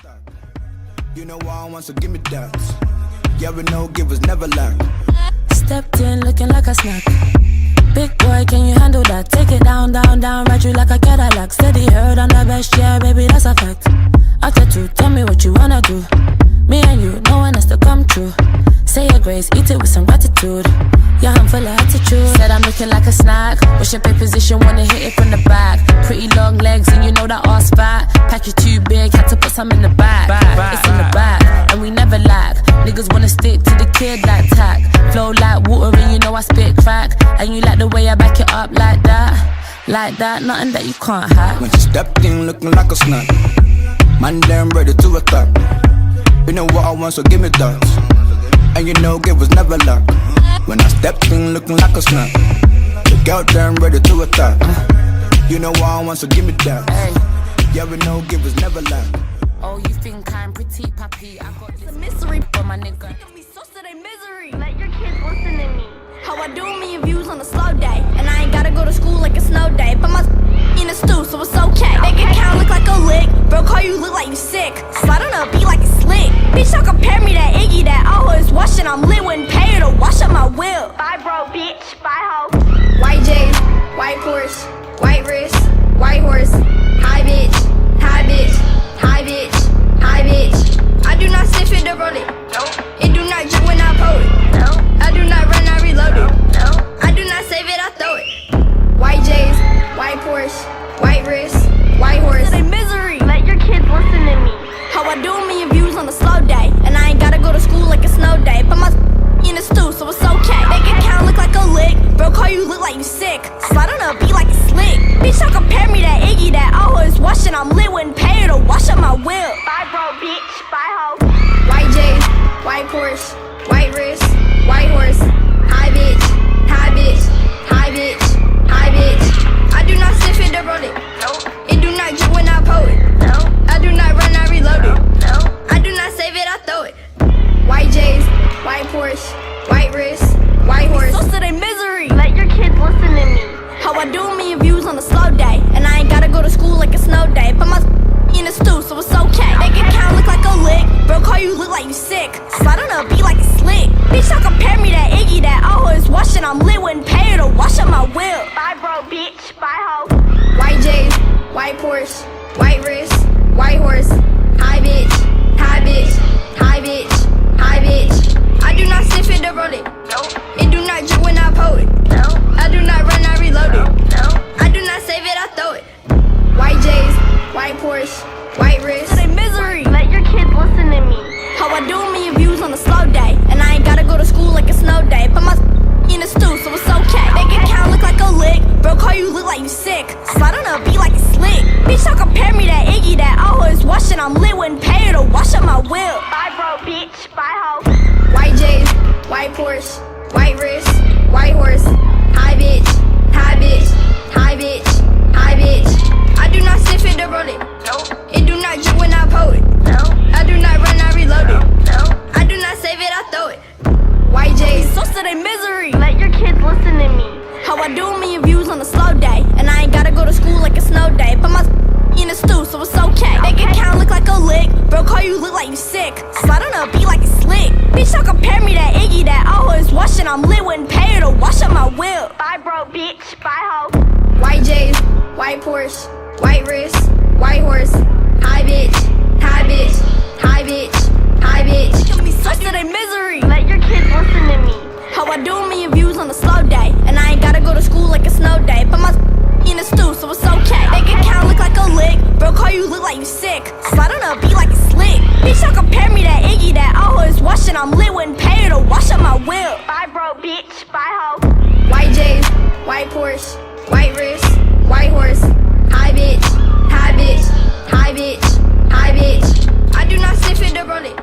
that. You know I want, so give me that. Yeah, we know givers never lack. Stepped in looking like a snack. Big boy, can you handle that? Take it down, down, down, ride you like a Cadillac. Steady heard on the best, yeah, baby, that's a fact. After two, tell me what you wanna do. Me and you, no one has to come true. Say your grace, eat it with some gratitude. Yeah, I'm full of attitude. Said I'm looking like a snack. What's your pay position, wanna hit it from the back. Pretty long legs and you know that ass fat. Pack you too big, had to put some in the back. It's in the back, and we never lack. Niggas wanna stick to the kid like tack. Flow like water and you know I spit crack. And you like the way I back it up like that. Like that, nothing that you can't hack. When she stepped in looking like a snack. Man, damn ready to attack. You know what I want, so give me that. And you know givers never lack. When I stepped in looking like a snack. The girl damn ready to attack. You know what I want, so give me that. Yeah, we know givers never lack. Oh, you think I'm pretty, papi? I got this mystery for my nigga. Got me so they misery. Let your kids listen to me. How I do me and views on a slow day. And I ain't gotta go to school like a snow day. But my in a stew, so it's okay. Make it count look like a lick. Bro, call you look like you sick. Slide on a beat like it's slick. Bitch, don't compare me that Iggy that I always washing. I'm lit, wouldn't pay her to wash up my wheel. Bye, bro, bitch. Bye, ho. White J's, white Porsche, white wrist, white horse. Hi, bitch. Hi, bitch. Hi, bitch. Hi, bitch. I do not sniff it to roll it. It do not drip when I pull it. I do not run, I reload it. I do not save it, I throw it. White J's, white Porsche, white wrist, white horse. They misery. Let your kids listen to me. How I do me and views on a slow day. And I ain't gotta go to school like a snow day. But my in a stew, so it's okay. Make it count look like a lick. Bro, call you look like you sick. Slide on a beat like it's slick. Bitch, don't compare me that Iggy that I always washing. I'm lit, wouldn't pay her to wash up my wheel. Bye, bro, bitch. Bye, ho. White J's, white Porsche, white wrist, white horse. Hi, bitch. Hi, bitch. Hi, bitch. Hi, bitch. I do not sniff it to roll it. It do not drip when I pull it. I do not run, I reload it. I do not save it, I throw it. White J's, white Porsche, white wrist, white horse. So they misery. Let your kids listen to me. How I do me and views on a slow day. And I ain't gotta go to school like a snow day. But my in a stew, so it's okay. Make it count look like a lick. Bro, call you look like you sick. Slide on a beat like it's slick. Bitch, don't compare me that Iggy that I always washing. I'm lit, wouldn't pay her to wash up my wheel. Bye, bro, bitch. Bye, ho. White J's, white Porsche, white wrist, white horse. Hi, bitch. Hi, bitch. Hi, bitch. Hi, bitch. I do not sniff it to roll it. It do not drip when I pull it. I do not run, I reload it. I do not save it, I throw it. White J's, white Porsche, white wrist. They misery. Let your kids listen to me. How I do me and views on a slow day. And I ain't gotta go to school like a snow day. But my in a stew, so it's okay. Make it count look like a lick. Bro, call you look like you sick. Slide on a beat like it's slick. Bitch, don't compare me that Iggy that I always washing. I'm lit, wouldn't pay her to wash up my wheel. Bye, bro, bitch. Bye, ho. White J's, white Porsche, white wrist, white horse. Hi, bitch. Hi, bitch. Hi, bitch. Hi, bitch. I do not sniff it to roll it. It do not drip when I pull it. I do not run, I reload it. I do not save it, I throw it. White J's, so they misery. Let your kids listen to me. How I do me and views on a slow day. And I ain't gotta go to school like a snow day. But my in a stew, so it's okay. Make it count look like a lick. Bro, call you look like you sick. Slide on a beat like it's slick. Bitch, don't compare me that Iggy that I always washing. I'm lit, wouldn't pay her to wash up my wheel. Bye, bro, bitch. Bye, ho. White J's, white Porsche, white wrist, white horse. Hi, bitch. Hi, bitch. Hi, bitch. Hi, bitch. Got me so they misery. Let your kids listen to me. How I do me and views on a slow day. And I ain't gotta go to school like a snow day. But my in a stew, so it's okay. Make it count look like a lick. Bro, call you look like you sick. Slide on a beat like it's slick. Bitch, don't compare me that Iggy that I always washing. I'm lit, wouldn't pay her to wash up my wheel. Bye, bro, bitch. Bye, ho. White J's, white Porsche, white wrist, white horse. Hi, bitch. Hi, bitch. Hi, bitch. Hi, bitch. I do not sniff it to roll it.